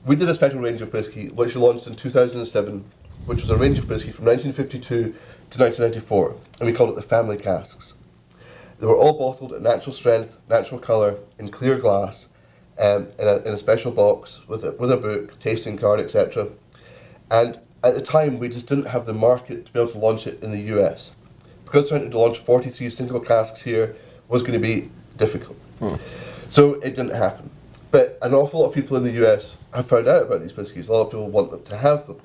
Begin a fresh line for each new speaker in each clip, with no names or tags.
we did a special range of whiskey which we launched in 2007, which was a range of whiskey from 1952 to 1994, and we called it the family casks. They were all bottled at natural strength, natural colour, in clear glass, in a special box with a book, tasting card, etc. And at the time, we just didn't have the market to be able to launch it in the US. Because trying to launch 43 single casks here was going to be difficult. So it didn't happen. But an awful lot of people in the US have found out about these whiskies. A lot of people want them to have them.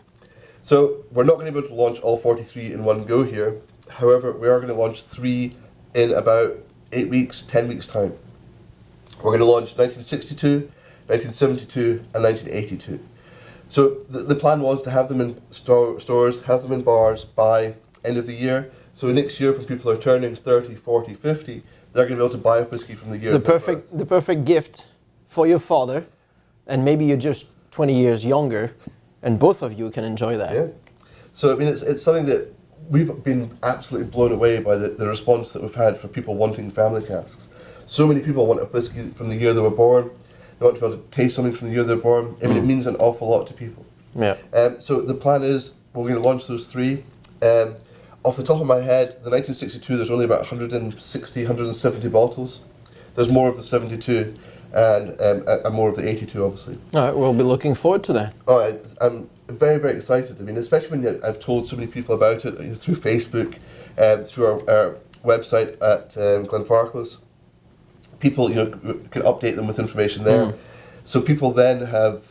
So we're not going to be able to launch all 43 in one go here. However, we are going to launch 3 in about 8 weeks, 10 weeks time. We're going to launch 1962, 1972 and 1982. So the plan was to have them in stores, have them in bars by end of the year. So next year when people are turning 30, 40, 50, they're going to be able to buy a whiskey from the year.
The perfect gift for your father, and maybe you're just 20 years younger, and both of you can enjoy that.
Yeah. So I mean, it's something that we've been absolutely blown away by the response that we've had for people wanting family casks. So many people want a whiskey from the year they were born. They want to be able to taste something from the year they're born. I mean, it means an awful lot to people.
Yeah.
So the plan is we're going to launch those 3. Off the top of my head, the 1962, there's only about 160, 170 bottles. There's more of the 72 and more of the 82, obviously.
All right, we'll be looking forward to that.
Oh, I'm very, very excited. I mean, especially when I've told so many people about it, through Facebook, through our website at Glenfarclas. People, can update them with information there. So people then have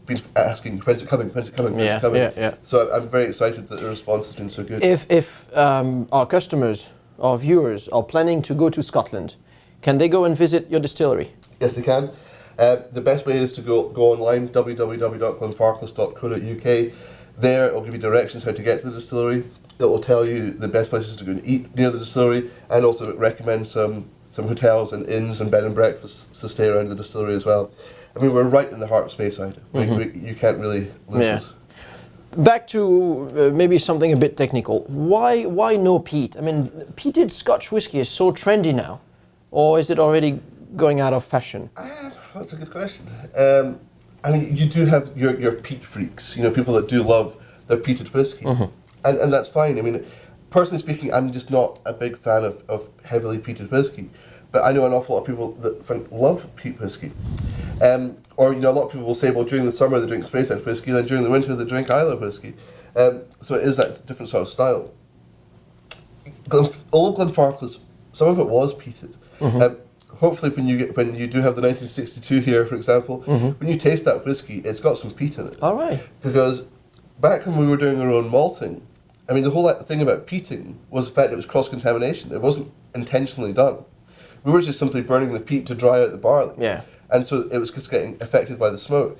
been asking, when's it coming, when's it coming, when's it coming?
Yeah.
So I'm very excited that the response has been so good.
If our customers, our viewers, are planning to go to Scotland, can they go and visit your distillery?
Yes, they can. The best way is to go online, www.glenfarclas.co.uk. There, it'll give you directions how to get to the distillery. It will tell you the best places to go and eat near the distillery, and also recommend some hotels and inns and bed and breakfasts to stay around the distillery as well. I mean, we're right in the heart of Speyside. You can't really lose us.
Back to maybe something a bit technical. Why no peat? I mean, peated Scotch whisky is so trendy now, or is it already going out of fashion?
That's a good question. I mean, you do have your peat freaks, people that do love their peated whisky, and that's fine. I mean, personally speaking, I'm just not a big fan of heavily peated whisky, but I know an awful lot of people that love peat whisky. Or a lot of people will say, well, during the summer they drink Speyside whisky, then during the winter they drink Islay whisky. So it is that different sort of style. Old Glenfarclas, some of it was peated. Hopefully, when you do have the 1962 here, for example, when you taste that whiskey, it's got some peat in it.
All right.
Because back when we were doing our own malting, I mean, the whole thing about peating was the fact it was cross-contamination. It wasn't intentionally done. We were just simply burning the peat to dry out the barley.
Yeah.
And so it was just getting affected by the smoke.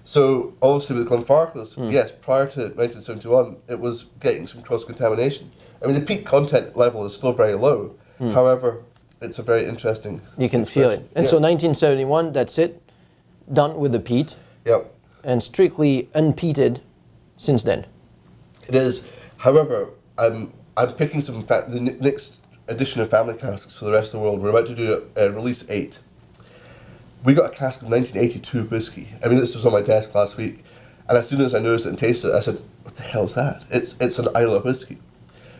So obviously with Glenfarclas, yes, prior to 1971, it was getting some cross-contamination. I mean, the peat content level is still very low. However, it's a very interesting...
You can feel it. And so 1971, that's it, done with the peat.
Yep.
And strictly unpeated since then.
It is. However, I'm picking some... the next edition of family casks for the rest of the world. We're about to do a release 8. We got a cask of 1982 whiskey. I mean, this was on my desk last week, and as soon as I noticed it and tasted it, I said, "What the hell is that? It's an Islay whiskey,"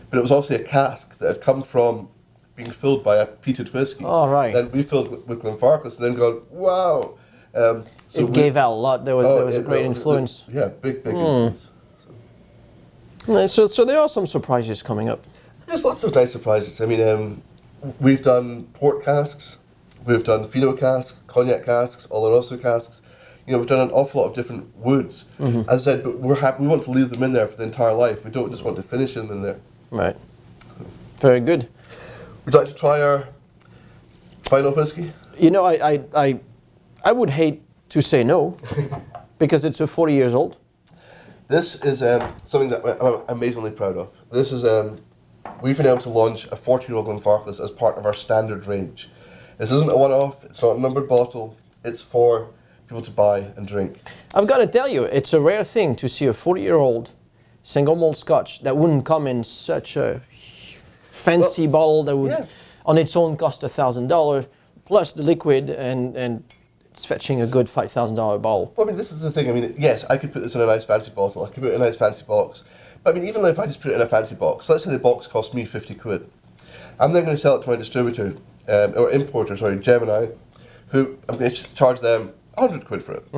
but it was obviously a cask that had come from being filled by a peated whiskey.
Oh, right.
Then we filled with Glenfarclas, and then gone, wow.
So it gave out a lot. There was a great influence.
Big influence.
So there are some surprises coming up.
There's lots of nice surprises. I mean, we've done port casks. We've done Fino casks, cognac casks, Oloroso casks. We've done an awful lot of different woods. As I said, but we're happy. We want to leave them in there for the entire life. We don't just want to finish them in there.
Right. Very good.
Would you like to try our final whiskey?
I would hate to say no, because it's 40 years old.
This is something that I'm amazingly proud of. This is we've been able to launch a 40-year-old Glenfarclas as part of our standard range. This isn't a one-off, it's not a numbered bottle, it's for people to buy and drink.
I've got to tell you, it's a rare thing to see a 40-year-old single malt Scotch that wouldn't come in such a fancy bottle that would on its own cost $1,000, plus the liquid, and it's fetching a good $5,000 bottle.
Well, I mean, this is the thing. I mean, yes, I could put this in a nice fancy bottle. I could put it in a nice fancy box. But I mean, even if I just put it in a fancy box, let's say the box cost me 50 quid. I'm then going to sell it to my distributor, or importer, sorry, Gemini, who I'm going to charge them 100 quid for it.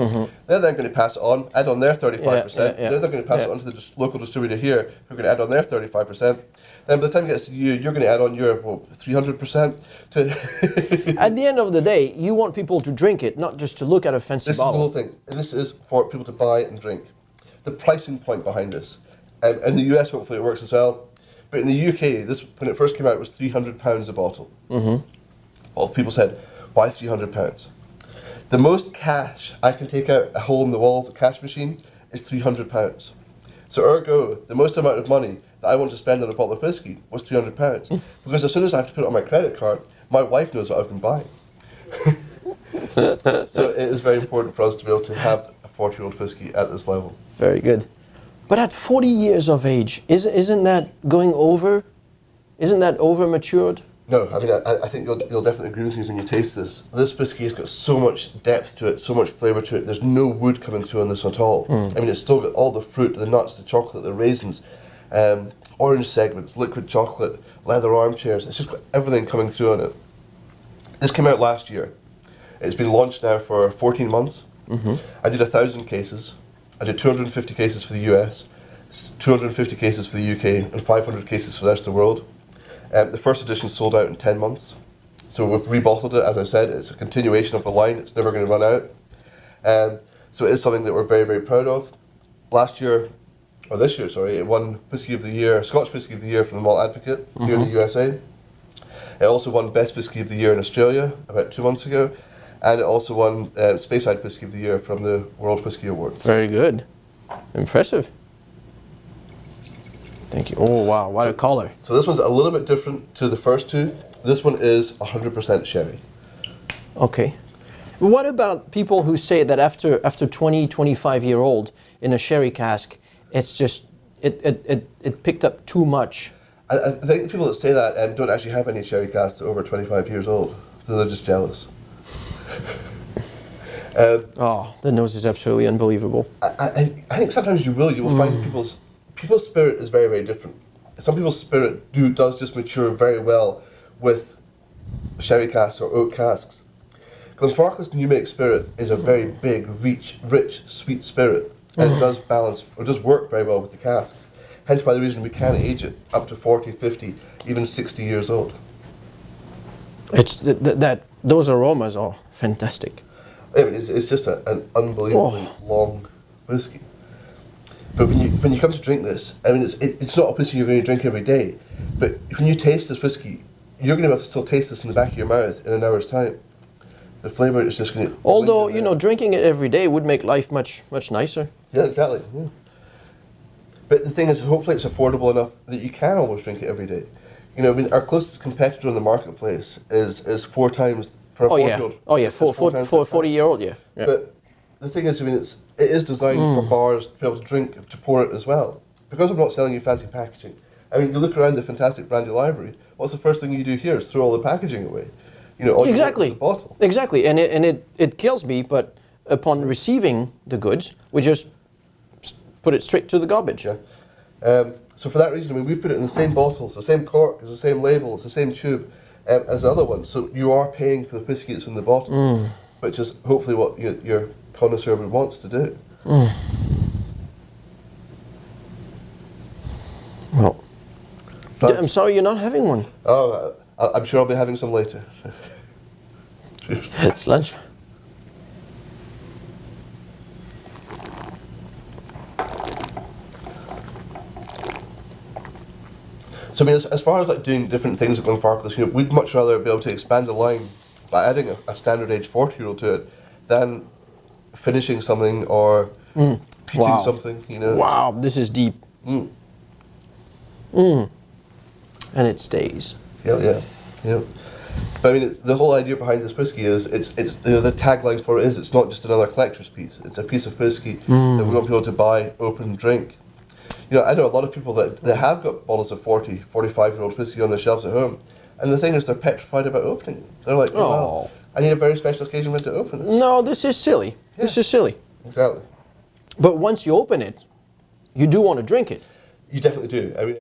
They're then going to pass it on, add on their 35%. They're then going to pass it on to the local distributor here, who are going to add on their 35%. Then by the time it gets to you, you're going to add on your 300% to...
At the end of the day, you want people to drink it, not just to look at a fancy bottle.
This is the whole thing. This is for people to buy and drink. The pricing point behind this. In the US, hopefully it works as well. But in the UK, this when it first came out, it was £300 a bottle. A lot of people said, why £300? The most cash I can take out a hole in the wall, the cash machine, is £300. So ergo, the most amount of money that I want to spend on a bottle of whiskey was £300. Because as soon as I have to put it on my credit card, my wife knows what I've been buying. So it is very important for us to be able to have a 40-year-old whiskey at this level.
Very good. But at 40 years of age, isn't that going over? Isn't that over matured?
No, I mean, I think you'll definitely agree with me when you taste this. This whiskey has got so much depth to it, so much flavour to it. There's no wood coming through on this at all. I mean, it's still got all the fruit, the nuts, the chocolate, the raisins, orange segments, liquid chocolate, leather armchairs. It's just got everything coming through on it. This came out last year. It's been launched now for 14 months. I did 1,000 cases. I did 250 cases for the US, 250 cases for the UK, and 500 cases for the rest of the world. The first edition sold out in 10 months. So we've rebottled it, as I said. It's a continuation of the line. It's never going to run out. So it is something that we're very, very proud of. This year, it won Whisky of the Year, Scotch Whisky of the Year from the Malt Advocate here in the USA. It also won Best Whisky of the Year in Australia about 2 months ago. And it also won Speyside Whisky of the Year from the World Whisky Awards.
Very good. Impressive. Thank you. Oh, wow. What a color.
So this one's a little bit different to the first two. This one is 100% sherry.
Okay. What about people who say that after 20, 25-year-old in a sherry cask, it's just, it picked up too much?
I think the people that say that don't actually have any sherry casks that are over 25 years old. So they're just jealous.
The nose is absolutely unbelievable.
I think sometimes you will find people's spirit is very, very different. Some people's spirit does just mature very well with sherry casks or oak casks. Glenfarclas New Make Spirit is a very big, rich, sweet spirit, and it does balance, or does work very well with the casks. Hence why the reason we can age it up to 40, 50, even 60 years old.
It's those aromas are fantastic.
I mean, it's just an unbelievably long whiskey. But when you come to drink this, I mean, it's not a whiskey you're going to drink every day. But when you taste this whiskey, you're going to be able to still taste this in the back of your mouth in an hour's time. The flavour is just going to...
Although, drinking it every day would make life much nicer.
Yeah, exactly. Yeah. But the thing is, hopefully it's affordable enough that you can almost drink it every day. I mean, our closest competitor in the marketplace is 4 times for a 40-year-old.
Oh yeah, for 40-year-old, yeah.
But the thing is, I mean, it is designed for bars to be able to drink, to pour it as well. Because I'm not selling you fancy packaging. I mean, you look around the fantastic brandy library, what's the first thing you do here is throw all the packaging away. All
exactly.
You want is the bottle.
Exactly, and it kills me, but upon receiving the goods, we just put it straight to the garbage.
Yeah. So for that reason, I mean, we've put it in the same bottle, it's the same cork, it's the same label, it's the same tube as the other ones. So you are paying for the whiskey that's in the bottle, which is hopefully what your connoisseur would want to do.
Well, I'm sorry you're not having one.
Oh, I'm sure I'll be having some later. Cheers.
It's lunch.
So I mean, as far as like doing different things at Glenfarclas, we'd much rather be able to expand the line by adding a standard age 40-year-old to it than finishing something or peating something.
Wow, this is deep. And it stays.
Yeah. But I mean, the whole idea behind this whiskey is it's the tagline for it is it's not just another collector's piece. It's a piece of whiskey that we want people to buy, open, and drink. I know a lot of people that have got bottles of 40, 45-year-old whiskey on their shelves at home, and the thing is they're petrified about opening. They're like, well, I need a very special occasion when to open this.
No, this is silly. This is silly.
Exactly.
But once you open it, you do want to drink it.
You definitely do. I mean,